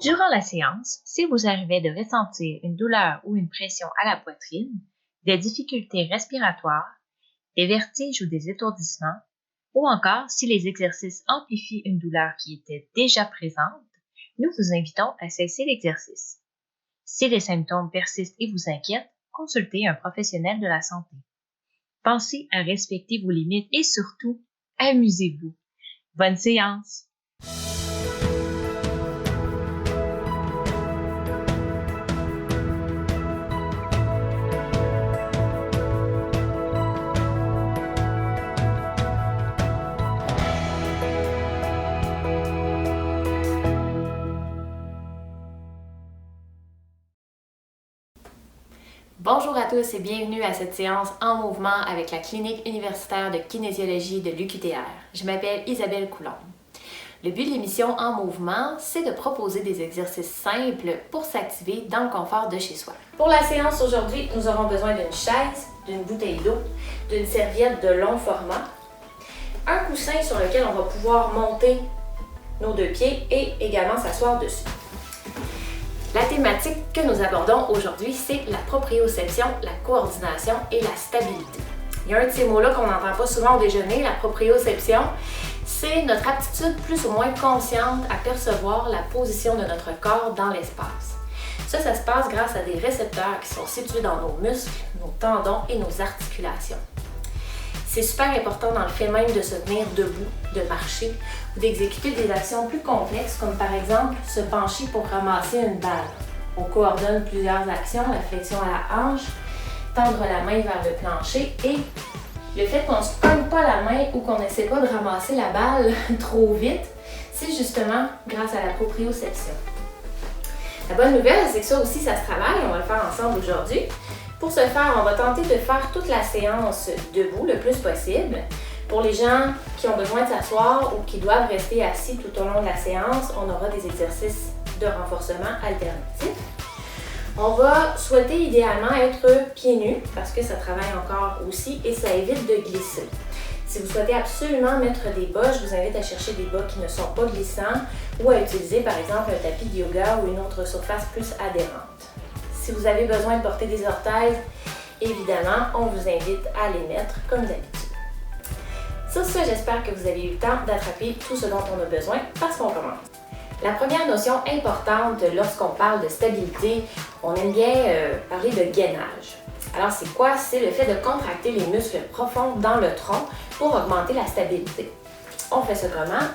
Durant la séance, s'il vous arrivait de ressentir une douleur ou une pression à la poitrine, des difficultés respiratoires, des vertiges ou des étourdissements, ou encore si les exercices amplifient une douleur qui était déjà présente, nous vous invitons à cesser l'exercice. Si les symptômes persistent et vous inquiètent, consultez un professionnel de la santé. Pensez à respecter vos limites et surtout, amusez-vous. Bonne séance! Bonjour à tous et bienvenue à cette séance en mouvement avec la clinique universitaire de kinésiologie de l'UQTR. Je m'appelle Isabelle Coulombe. Le but de l'émission En mouvement, c'est de proposer des exercices simples pour s'activer dans le confort de chez soi. Pour la séance aujourd'hui, nous aurons besoin d'une chaise, d'une bouteille d'eau, d'une serviette de long format, un coussin sur lequel on va pouvoir monter nos deux pieds et également s'asseoir dessus. La thématique que nous abordons aujourd'hui, c'est la proprioception, la coordination et la stabilité. Il y a un de ces mots-là qu'on n'entend pas souvent au déjeuner, la proprioception. C'est notre aptitude plus ou moins consciente à percevoir la position de notre corps dans l'espace. Ça se passe grâce à des récepteurs qui sont situés dans nos muscles, nos tendons et nos articulations. C'est super important dans le fait même de se tenir debout, de marcher ou d'exécuter des actions plus complexes comme par exemple se pencher pour ramasser une balle. On coordonne plusieurs actions, la flexion à la hanche, tendre la main vers le plancher et le fait qu'on ne se pogne pas la main ou qu'on n'essaie pas de ramasser la balle trop vite, c'est justement grâce à la proprioception. La bonne nouvelle, c'est que ça aussi, ça se travaille, on va le faire ensemble aujourd'hui. Pour ce faire, on va tenter de faire toute la séance debout le plus possible. Pour les gens qui ont besoin de s'asseoir ou qui doivent rester assis tout au long de la séance, on aura des exercices de renforcement alternatifs. On va souhaiter idéalement être pieds nus parce que ça travaille encore aussi et ça évite de glisser. Si vous souhaitez absolument mettre des bas, je vous invite à chercher des bas qui ne sont pas glissants ou à utiliser par exemple un tapis de yoga ou une autre surface plus adhérente. Si vous avez besoin de porter des orteils, évidemment, on vous invite à les mettre comme d'habitude. Sur ce, j'espère que vous avez eu le temps d'attraper tout ce dont on a besoin parce qu'on commence. La première notion importante lorsqu'on parle de stabilité, on aime bien parler de gainage. Alors c'est quoi? C'est le fait de contracter les muscles profonds dans le tronc pour augmenter la stabilité. On fait ça comment?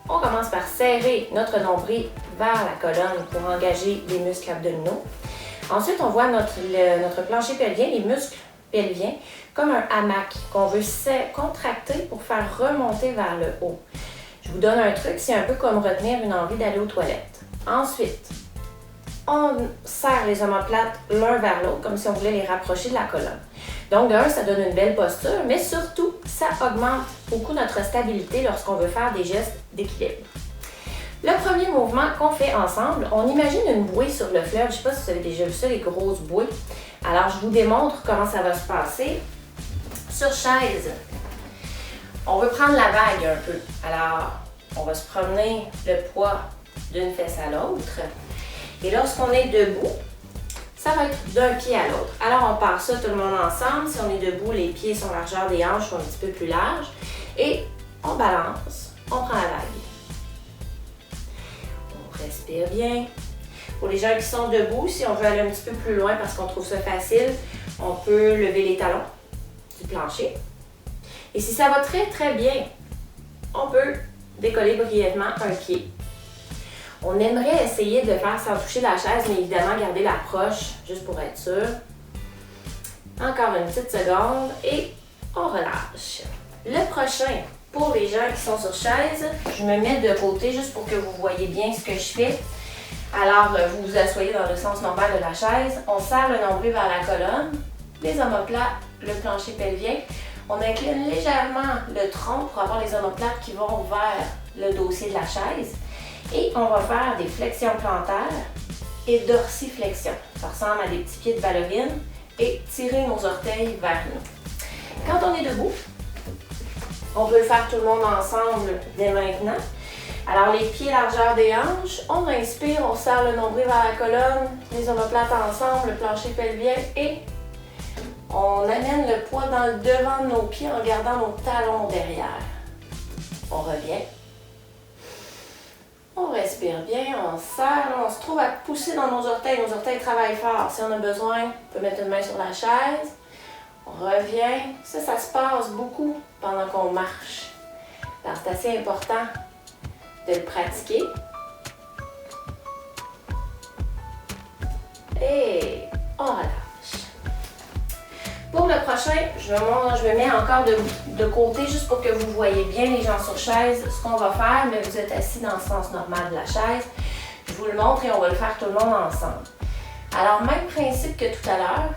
On commence par serrer notre nombril vers la colonne pour engager les muscles abdominaux. Ensuite, on voit notre plancher pelvien, les muscles pelviens, comme un hamac qu'on veut contracter pour faire remonter vers le haut. Je vous donne un truc, c'est un peu comme retenir une envie d'aller aux toilettes. Ensuite, on serre les omoplates l'un vers l'autre, comme si on voulait les rapprocher de la colonne. Donc, d'un, ça donne une belle posture, mais surtout, ça augmente beaucoup notre stabilité lorsqu'on veut faire des gestes d'équilibre. Le premier mouvement qu'on fait ensemble, on imagine une bouée sur le fleuve. Je ne sais pas si vous avez déjà vu ça, les grosses bouées. Alors, je vous démontre comment ça va se passer. Sur chaise, on veut prendre la vague un peu. Alors, on va se promener le poids d'une fesse à l'autre. Et lorsqu'on est debout, ça va être d'un pied à l'autre. Alors, on part ça tout le monde ensemble. Si on est debout, les pieds sont largeur des hanches, sont un petit peu plus larges. Et on balance, on prend la vague. Respire bien. Pour les gens qui sont debout, si on veut aller un petit peu plus loin parce qu'on trouve ça facile, on peut lever les talons du plancher. Et si ça va très très bien, on peut décoller brièvement un pied. On aimerait essayer de faire sans toucher la chaise, mais évidemment garder l'approche juste pour être sûr. Encore une petite seconde et on relâche. Le prochain, pour les gens qui sont sur chaise, je me mets de côté juste pour que vous voyez bien ce que je fais. Alors, vous vous asseyez dans le sens normal de la chaise. On serre le nombril vers la colonne, les omoplates, le plancher pelvien. On incline légèrement le tronc pour avoir les omoplates qui vont vers le dossier de la chaise. Et on va faire des flexions plantaires et dorsiflexions. Ça ressemble à des petits pieds de ballerine et tirer nos orteils vers nous. Quand on est debout, on peut le faire tout le monde ensemble dès maintenant. Alors, les pieds largeur des hanches, on inspire, on serre le nombril vers la colonne, les omoplates ensemble, le plancher pelvien et on amène le poids dans le devant de nos pieds en gardant nos talons derrière. On revient. On respire bien, on serre, là, on se trouve à pousser dans nos orteils travaillent fort. Si on a besoin, on peut mettre une main sur la chaise. On revient. Ça se passe beaucoup pendant qu'on marche. Alors, c'est assez important de le pratiquer. Et on relâche. Pour le prochain, je me mets encore de côté juste pour que vous voyez bien les gens sur chaise, ce qu'on va faire, mais vous êtes assis dans le sens normal de la chaise. Je vous le montre et on va le faire tout le monde ensemble. Alors, même principe que tout à l'heure,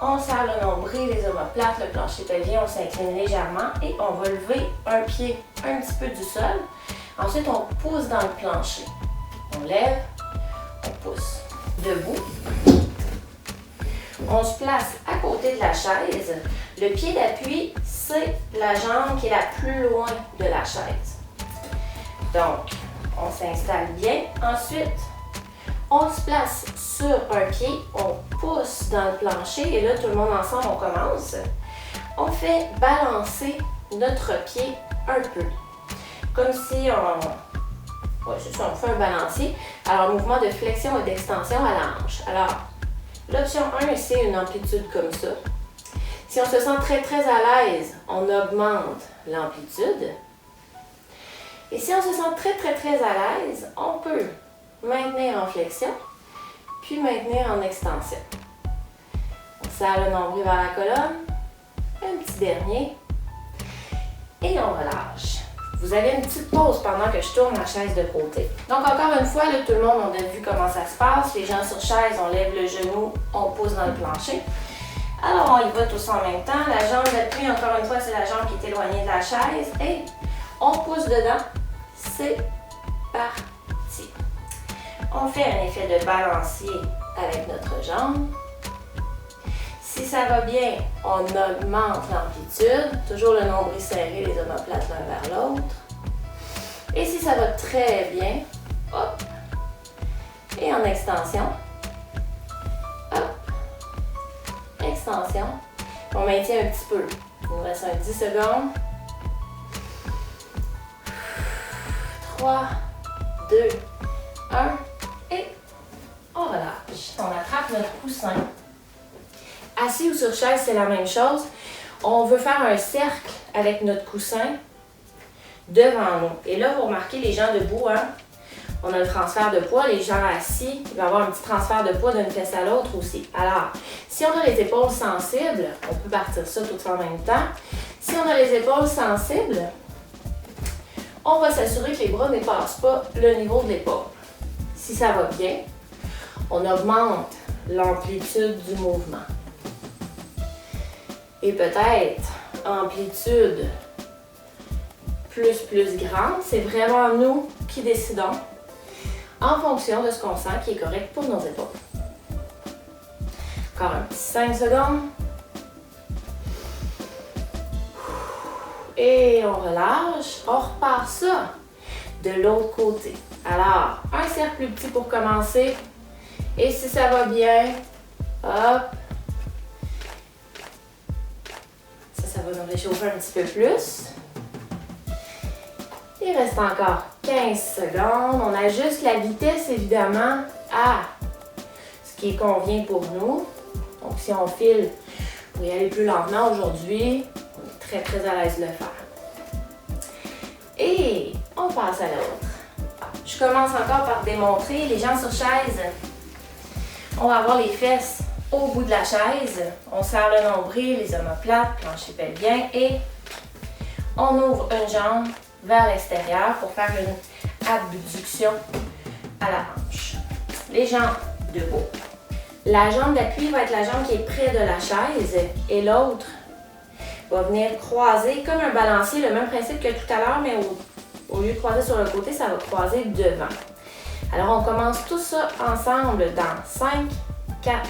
on serre le nombril, les omoplates, le plancher pelvien, on s'incline légèrement et on va lever un pied un petit peu du sol. Ensuite, on pousse dans le plancher. On lève, on pousse. Debout. On se place à côté de la chaise. Le pied d'appui, c'est la jambe qui est la plus loin de la chaise. Donc, on s'installe bien. Ensuite, on se place sur un pied, on pousse dans le plancher et là, tout le monde ensemble, on commence. On fait balancer notre pied un peu. Comme si on... Ouais, c'est ça, on fait un balancier. Alors, mouvement de flexion et d'extension à la hanche. Alors, l'option 1, c'est une amplitude comme ça. Si on se sent très, très à l'aise, on augmente l'amplitude. Et si on se sent très, très, très à l'aise, on peut maintenir en flexion, puis maintenir en extension. On serre le nombril vers la colonne, un petit dernier, et on relâche. Vous avez une petite pause pendant que je tourne la chaise de côté. Donc encore une fois, là, tout le monde, on a vu comment ça se passe. Les gens sur chaise, on lève le genou, on pousse dans le plancher. Alors on y va tous en même temps. La jambe d'appui, encore une fois, c'est la jambe qui est éloignée de la chaise. Et on pousse dedans. C'est parti. On fait un effet de balancier avec notre jambe. Si ça va bien, on augmente l'amplitude. Toujours le nombril serré, les omoplates l'un vers l'autre. Et si ça va très bien, hop, et en extension, hop, extension. On maintient un petit peu. Il nous reste un 10 secondes. 3, 2, 1, et on relâche. On attrape notre coussin. Assis ou sur chaise, c'est la même chose. On veut faire un cercle avec notre coussin devant nous. Et là, vous remarquez les gens debout, hein? On a le transfert de poids. Les gens assis, il va y avoir un petit transfert de poids d'une fesse à l'autre aussi. Alors, si on a les épaules sensibles, on peut partir ça tout en même temps. Si on a les épaules sensibles, on va s'assurer que les bras ne dépassent pas le niveau de l'épaule. Si ça va bien, on augmente l'amplitude du mouvement. Et peut-être amplitude plus grande, c'est vraiment nous qui décidons en fonction de ce qu'on sent qui est correct pour nos épaules. Encore un petit 5 secondes. Et on relâche. On repart ça de l'autre côté. Alors, un cercle plus petit pour commencer. Et si ça va bien, hop. Ça va nous réchauffer un petit peu plus. Il reste encore 15 secondes. On ajuste la vitesse, évidemment, à ce qui convient pour nous. Donc, si on file pour y aller plus lentement aujourd'hui, on est très, très à l'aise de le faire. Et on passe à l'autre. Je commence encore par démontrer. Les gens sur chaise, on va avoir les fesses au bout de la chaise. On serre le nombril, les omoplates, plancher pelvien et on ouvre une jambe vers l'extérieur pour faire une abduction à la hanche. Les jambes debout. La jambe d'appui va être la jambe qui est près de la chaise et l'autre va venir croiser comme un balancier, le même principe que tout à l'heure, mais au lieu de croiser sur le côté, ça va croiser devant. Alors on commence tout ça ensemble dans 5, 4,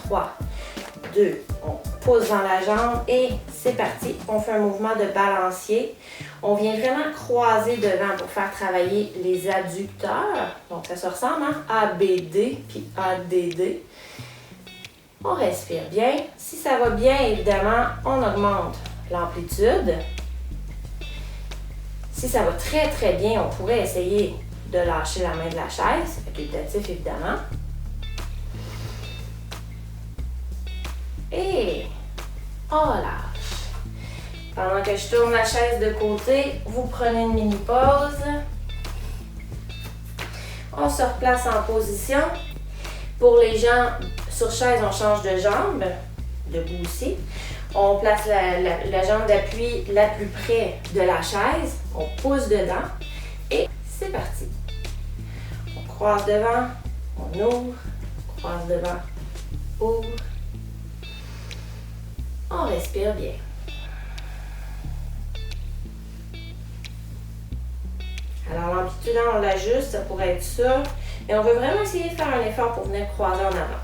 3, 2, on pousse dans la jambe et c'est parti. On fait un mouvement de balancier. On vient vraiment croiser devant pour faire travailler les adducteurs. Donc, ça se ressemble, hein? ABD puis ADD. On respire bien. Si ça va bien, évidemment, on augmente l'amplitude. Si ça va très, très bien, on pourrait essayer de lâcher la main de la chaise. Facultatif, évidemment. Et on relâche. Pendant que je tourne la chaise de côté, vous prenez une mini pause. On se replace en position. Pour les gens sur chaise, on change de jambe, debout aussi. On place la jambe d'appui la plus près de la chaise. On pousse dedans et c'est parti. On croise devant, on ouvre, on croise devant, ouvre. On respire bien. Alors l'amplitude, on l'ajuste, ça pourrait être ça. Mais on veut vraiment essayer de faire un effort pour venir croiser en avant.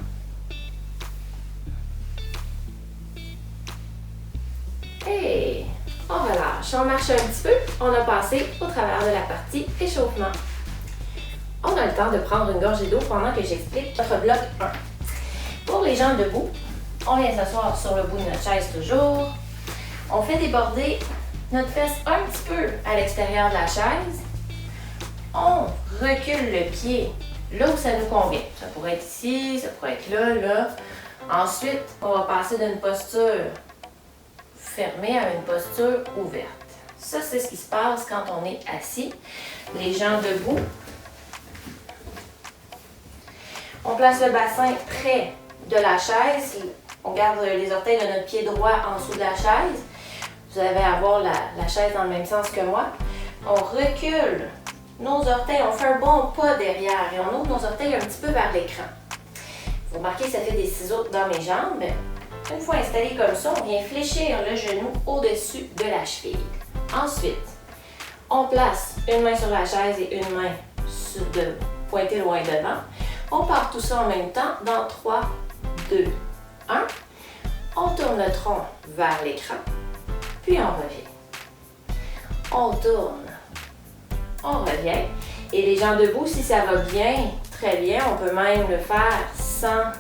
Et on relâche. On marche un petit peu. On a passé au travers de la partie échauffement. On a le temps de prendre une gorgée d'eau pendant que j'explique notre bloc 1. Pour les gens debout, on vient s'asseoir sur le bout de notre chaise toujours. On fait déborder notre fesse un petit peu à l'extérieur de la chaise. On recule le pied là où ça nous convient. Ça pourrait être ici, ça pourrait être là, là. Ensuite, on va passer d'une posture fermée à une posture ouverte. Ça, c'est ce qui se passe quand on est assis. Les gens debout. On place le bassin près de la chaise. On garde les orteils de notre pied droit en dessous de la chaise. Vous allez avoir la chaise dans le même sens que moi. On recule nos orteils, on fait un bon pas derrière et on ouvre nos orteils un petit peu vers l'écran. Vous remarquez que ça fait des ciseaux dans mes jambes. Une fois installé comme ça, on vient fléchir le genou au-dessus de la cheville. Ensuite, on place une main sur la chaise et une main pointée loin devant. On part tout ça en même temps dans 3, 2, 1. On tourne le tronc vers l'écran, puis on revient. On tourne. On revient. Et les gens debout, si ça va bien, très bien, on peut même le faire sans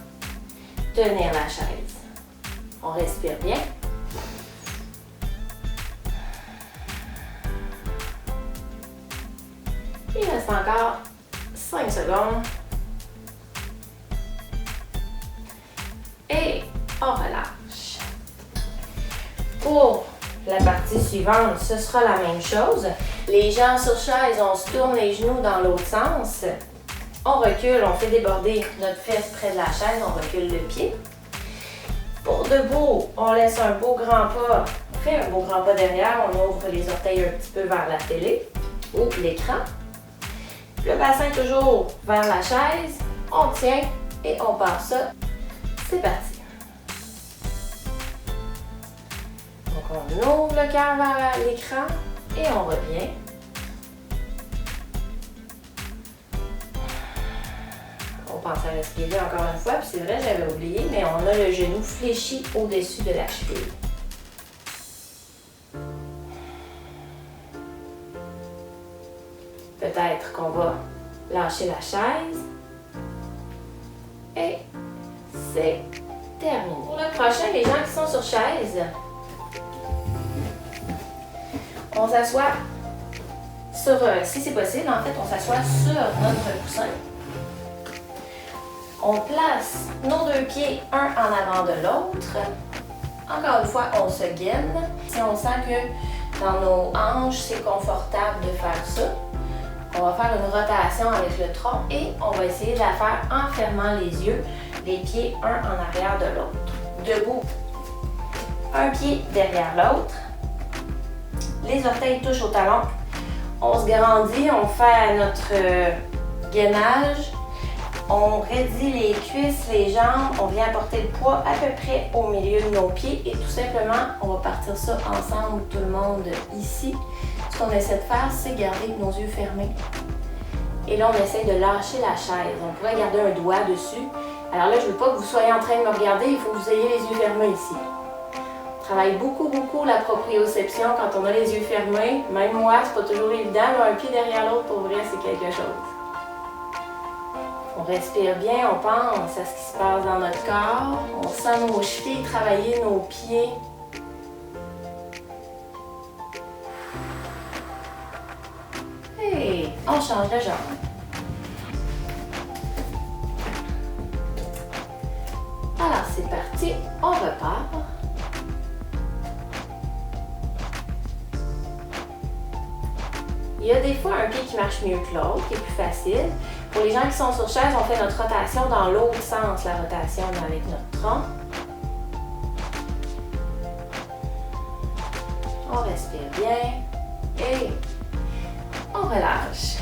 tenir la chaise. On respire bien. Il reste encore 5 secondes. Et on relâche. Pour la partie suivante, ce sera la même chose. Les gens sur chaise, on se tourne les genoux dans l'autre sens. On recule, on fait déborder notre fesse près de la chaise, on recule le pied. Pour debout, on laisse un beau grand pas, on fait un beau grand pas derrière, on ouvre les orteils un petit peu vers la télé ou l'écran. Le bassin toujours vers la chaise, on tient et on part ça. C'est parti. Donc on ouvre le cœur vers l'écran et on revient. On pense à respirer encore une fois, puis c'est vrai, j'avais oublié, mais on a le genou fléchi au-dessus de la cheville. Peut-être qu'on va lâcher la chaise. Et c'est terminé. Pour le prochain, les gens qui sont sur chaise, on s'assoit sur, si c'est possible, en fait, on s'assoit sur notre coussin. On place nos deux pieds un en avant de l'autre. Encore une fois, on se gaine. Si on sent que dans nos hanches, c'est confortable de faire ça, on va faire une rotation avec le tronc et on va essayer de la faire en fermant les yeux, les pieds un en arrière de l'autre. Debout, un pied derrière l'autre. Les orteils touchent au talon. On se grandit, on fait notre gainage. On raidit les cuisses, les jambes, on vient apporter le poids à peu près au milieu de nos pieds et tout simplement, on va partir ça ensemble, tout le monde ici. Ce qu'on essaie de faire, c'est garder nos yeux fermés. Et là, on essaie de lâcher la chaise. On pourrait garder un doigt dessus. Alors là, je ne veux pas que vous soyez en train de me regarder, il faut que vous ayez les yeux fermés ici. On travaille beaucoup la proprioception quand on a les yeux fermés. Même moi, c'est pas toujours évident, mais un pied derrière l'autre, pour vrai, c'est quelque chose. On respire bien, on pense à ce qui se passe dans notre corps. On sent nos chevilles travailler, nos pieds. Et on change de jambe. Alors, c'est parti, on repart. Il y a des fois un pied qui marche mieux que l'autre, qui est plus facile. Pour les gens qui sont sur chaise, on fait notre rotation dans l'autre sens, la rotation avec notre tronc. On respire bien et on relâche.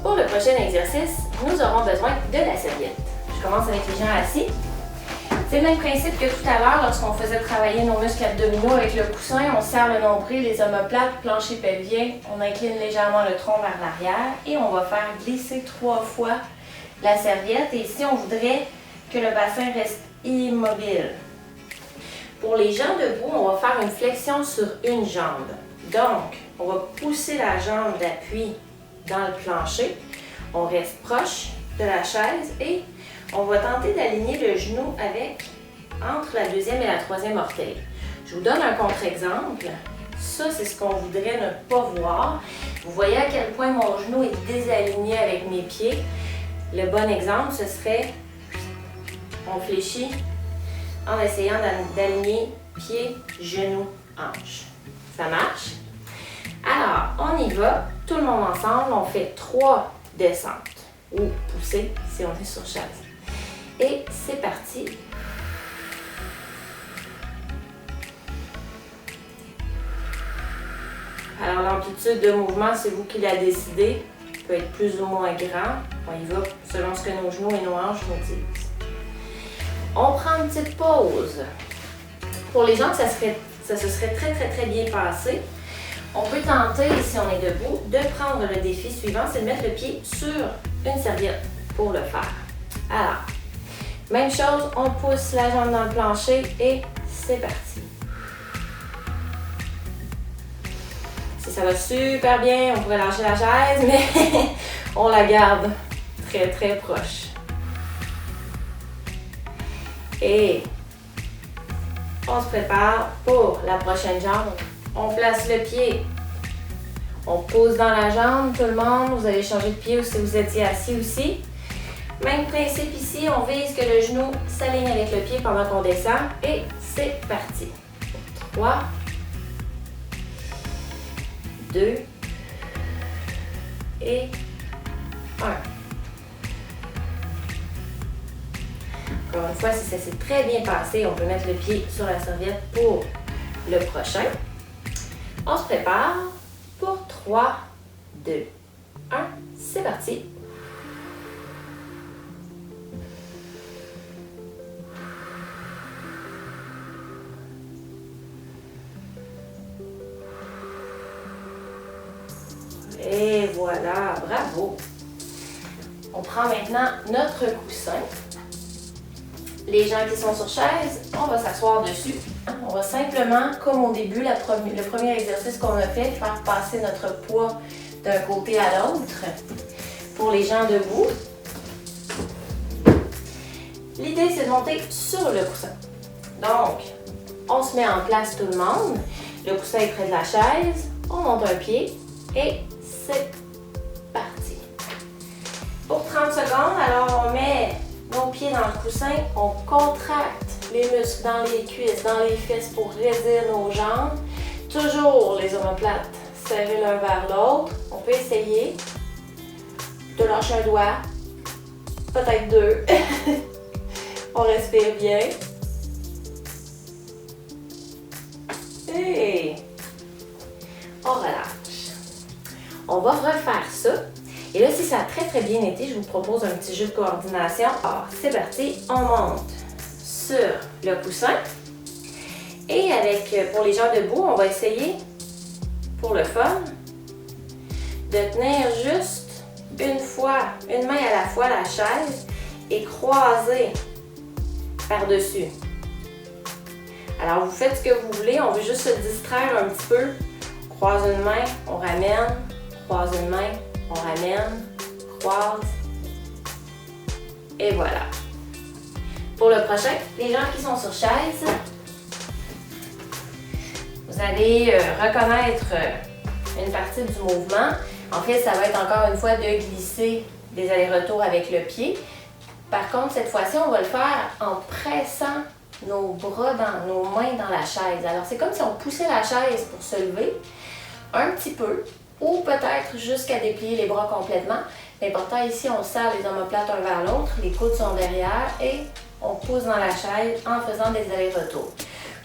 Pour le prochain exercice, nous aurons besoin de la serviette. Je commence avec les gens assis. C'est le même principe que tout à l'heure lorsqu'on faisait travailler nos muscles abdominaux avec le coussin. On serre le nombril, les omoplates, plancher pelvien. On incline légèrement le tronc vers l'arrière et on va faire glisser 3 fois la serviette. Et ici, on voudrait que le bassin reste immobile. Pour les gens debout, on va faire une flexion sur une jambe. Donc, on va pousser la jambe d'appui dans le plancher. On reste proche de la chaise et on va tenter d'aligner le genou entre la deuxième et la troisième orteil. Je vous donne un contre-exemple. Ça, c'est ce qu'on voudrait ne pas voir. Vous voyez à quel point mon genou est désaligné avec mes pieds. Le bon exemple, ce serait, on fléchit en essayant d'aligner pied, genou, hanche. Ça marche? Alors, on y va. Tout le monde ensemble, on fait 3 descentes ou poussées si on est sur chaise. Et c'est parti. Alors l'amplitude de mouvement, c'est vous qui la décidez. Ça peut être plus ou moins grand. On y va selon ce que nos genoux et nos hanches nous disent. On prend une petite pause. Pour les gens que ça se serait très bien passé, on peut tenter, si on est debout, de prendre le défi suivant, c'est de mettre le pied sur une serviette pour le faire. Alors, même chose, on pousse la jambe dans le plancher et c'est parti. Si ça va super bien, on pourrait lâcher la chaise, mais on la garde très proche. Et on se prépare pour la prochaine jambe. On place le pied. On pose dans la jambe, tout le monde. Vous allez changer de pied ou si vous étiez assis aussi. Même principe ici, on vise que le genou s'aligne avec le pied pendant qu'on descend. Et c'est parti. 3, 2 et 1. Encore une fois, si ça s'est très bien passé, on peut mettre le pied sur la serviette pour le prochain. On se prépare pour 3, 2, 1. C'est parti. Et voilà, bravo! On prend maintenant notre coussin. Les gens qui sont sur chaise, on va s'asseoir dessus. On va simplement, comme au début, le premier exercice qu'on a fait, faire passer notre poids d'un côté à l'autre. Pour les gens debout, l'idée c'est de monter sur le coussin. Donc, on se met en place tout le monde. Le coussin est près de la chaise. On monte un pied et c'est parti. Pour 30 secondes, alors on met nos pieds dans le coussin, on contracte les muscles dans les cuisses, dans les fesses pour raidir nos jambes. Toujours les omoplates serrés l'un vers l'autre. On peut essayer de lâcher un doigt, peut-être 2. On respire bien. Et on relâche. On va refaire ça. Et là, si ça a très bien été, je vous propose un petit jeu de coordination. Alors, c'est parti, on monte sur le coussin. Et pour les gens debout, on va essayer, pour le fun, de tenir juste une main à la fois la chaise et croiser par-dessus. Alors, vous faites ce que vous voulez, on veut juste se distraire un petit peu. Croise une main, on ramène, croise une main, on ramène, croise. Et voilà. Pour le prochain, les gens qui sont sur chaise, vous allez reconnaître une partie du mouvement. En fait, ça va être encore une fois de glisser des allers-retours avec le pied. Par contre, cette fois-ci, on va le faire en pressant nos bras nos mains dans la chaise. Alors, c'est comme si on poussait la chaise pour se lever un petit peu ou peut-être jusqu'à déplier les bras complètement. L'important ici, on serre les omoplates un vers l'autre, les coudes sont derrière et on pousse dans la chaise en faisant des allers-retours.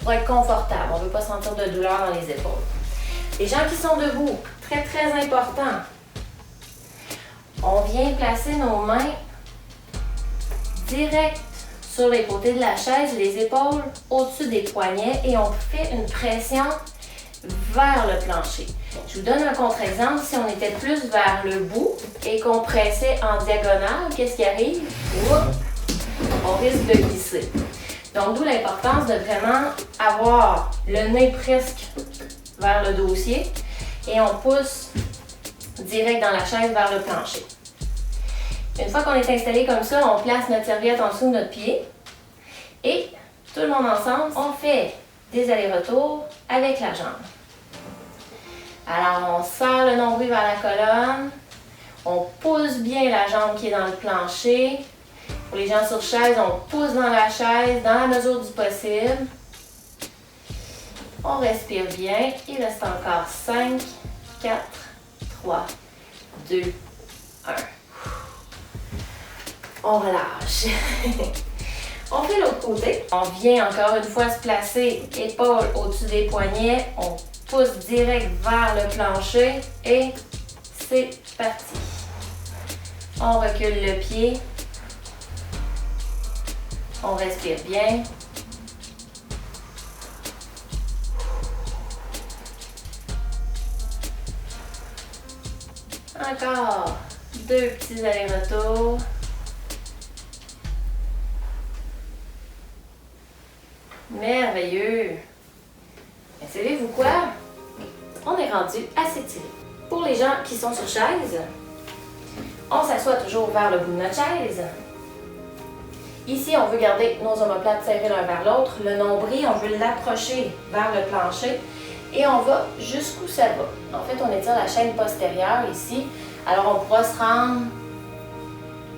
Pour être confortable, on ne veut pas sentir de douleur dans les épaules. Les gens qui sont debout, très très important, on vient placer nos mains direct sur les côtés de la chaise, les épaules au-dessus des poignets et on fait une pression vers le plancher. Je vous donne un contre-exemple. Si on était plus vers le bout et qu'on pressait en diagonale, qu'est-ce qui arrive? On risque de glisser. Donc, d'où l'importance de vraiment avoir le nez presque vers le dossier et on pousse direct dans la chaise vers le plancher. Une fois qu'on est installé comme ça, on place notre serviette en dessous de notre pied et tout le monde ensemble, on fait des allers-retours avec la jambe. Alors, on serre le nombril vers la colonne, on pousse bien la jambe qui est dans le plancher. Pour les gens sur chaise, on pousse dans la chaise dans la mesure du possible. On respire bien. Il reste encore 5, 4, 3, 2, 1. On relâche. On fait l'autre côté. On vient encore une fois se placer épaule au-dessus des poignets. On pousse direct vers le plancher et c'est parti. On recule le pied. On respire bien. Encore 2 petits allers-retours. Merveilleux! Mais savez-vous quoi? On est rendu assez tiré. Pour les gens qui sont sur chaise, on s'assoit toujours vers le bout de notre chaise. Ici, on veut garder nos omoplates serrées l'un vers l'autre. Le nombril, on veut l'approcher vers le plancher et on va jusqu'où ça va. En fait, on étire la chaîne postérieure ici. Alors, on pourra se rendre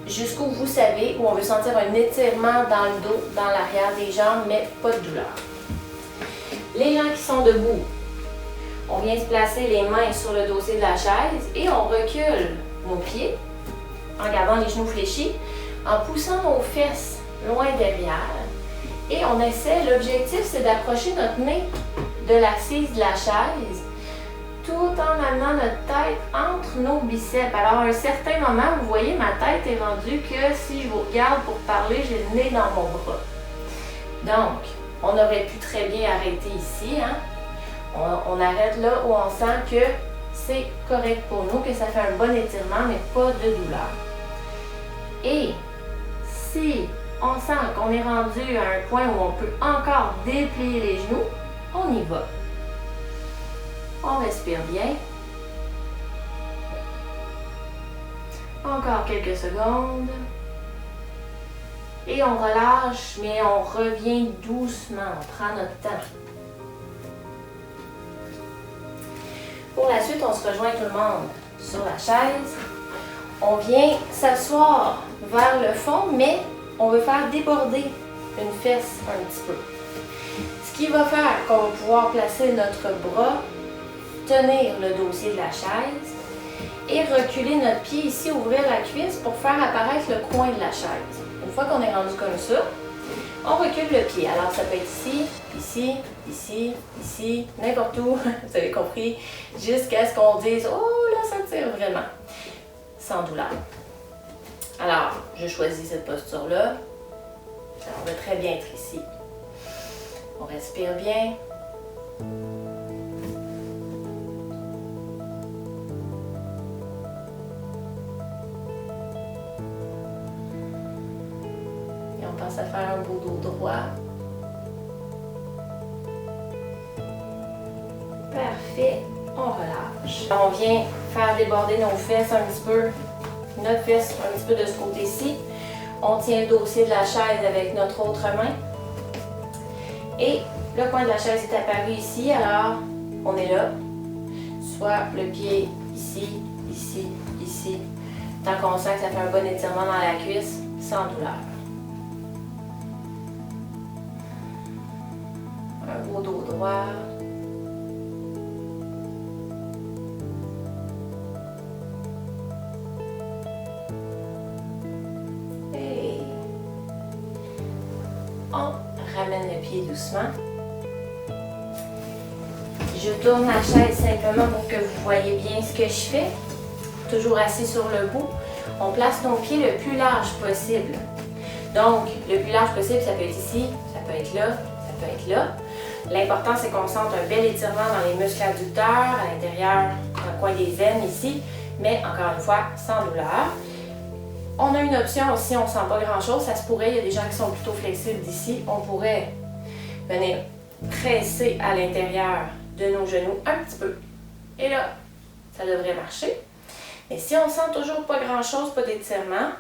jusqu'où vous savez, où on veut sentir un étirement dans le dos, dans l'arrière des jambes, mais pas de douleur. Les gens qui sont debout, on vient se placer les mains sur le dossier de la chaise et on recule nos pieds en gardant les genoux fléchis, en poussant nos fesses loin derrière. Et on essaie, l'objectif c'est d'approcher notre nez de l'assise de la chaise, tout en amenant notre tête entre nos biceps. Alors, à un certain moment, vous voyez, ma tête est rendue que si je vous regarde pour parler, j'ai le nez dans mon bras. Donc, on aurait pu très bien arrêter ici. Hein? On arrête là où on sent que c'est correct pour nous, que ça fait un bon étirement, mais pas de douleur. Et si on sent qu'on est rendu à un point où on peut encore déplier les genoux, on y va. On respire bien. Encore quelques secondes. Et on relâche, mais on revient doucement. On prend notre temps. Pour la suite, on se rejoint tout le monde sur la chaise. On vient s'asseoir vers le fond, mais on veut faire déborder une fesse un petit peu. Ce qui va faire qu'on va pouvoir placer notre bras, tenir le dossier de la chaise et reculer notre pied ici, ouvrir la cuisse pour faire apparaître le coin de la chaise. Une fois qu'on est rendu comme ça, on recule le pied. Alors ça peut être ici, ici, ici, ici, n'importe où, vous avez compris, jusqu'à ce qu'on dise « Oh là, ça tire vraiment », sans douleur. Alors, je choisis cette posture-là. On va très bien être ici. On respire bien. Et on pense à faire un beau dos droit. Parfait. On relâche. On vient faire déborder nos fesses un petit peu. Notre fesse un petit peu de ce côté-ci. On tient le dossier de la chaise avec notre autre main. Et le coin de la chaise est apparu ici, alors on est là. Soit le pied ici, ici, ici. Tant qu'on sent que ça fait un bon étirement dans la cuisse, sans douleur. Un beau dos droit. Et on ramène le pied doucement. Je tourne la chaise simplement pour que vous voyez bien ce que je fais. Toujours assis sur le bout. On place nos pieds le plus large possible. Donc, le plus large possible, ça peut être ici, ça peut être là, ça peut être là. L'important, c'est qu'on sente un bel étirement dans les muscles adducteurs, à l'intérieur, dans le coin des aines ici, mais encore une fois, sans douleur. On a une option aussi, on ne sent pas grand-chose, ça se pourrait, il y a des gens qui sont plutôt flexibles d'ici, on pourrait venir presser à l'intérieur de nos genoux un petit peu. Et là, ça devrait marcher. Et si on sent toujours pas grand-chose, pas d'étirement,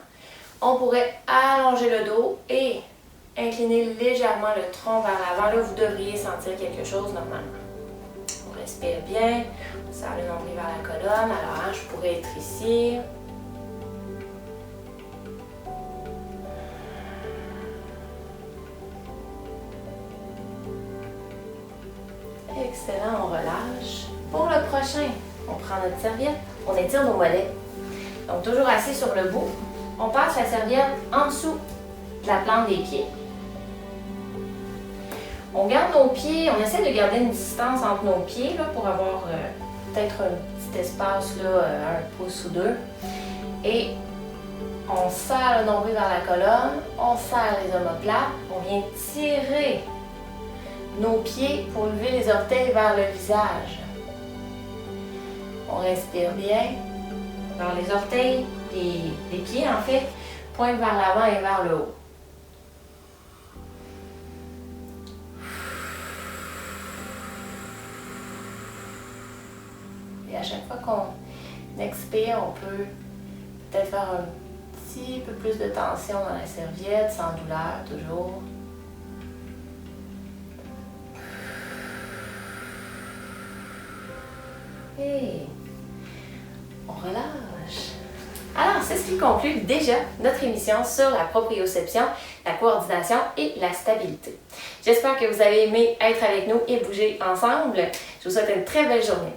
on pourrait allonger le dos et incliner légèrement le tronc vers l'avant. Là, vous devriez sentir quelque chose normalement. On respire bien, on serre le nombril vers la colonne. Alors, hein, je pourrais être ici. Excellent, on relâche. Pour le prochain, on prend notre serviette, on étire nos mollets. Donc, toujours assis sur le bout, on passe la serviette en dessous de la plante des pieds. On garde nos pieds, on essaie de garder une distance entre nos pieds là, pour avoir peut-être un petit espace, là, un pouce ou deux. Et on serre le nombril vers la colonne, on serre les omoplates, on vient tirer nos pieds pour lever les orteils vers le visage. On respire bien vers les orteils, les pieds en fait, pointent vers l'avant et vers le haut. Et à chaque fois qu'on expire, on peut peut-être faire un petit peu plus de tension dans la serviette, sans douleur toujours. Et on relâche. Alors, c'est ce qui conclut déjà notre émission sur la proprioception, la coordination et la stabilité. J'espère que vous avez aimé être avec nous et bouger ensemble. Je vous souhaite une très belle journée.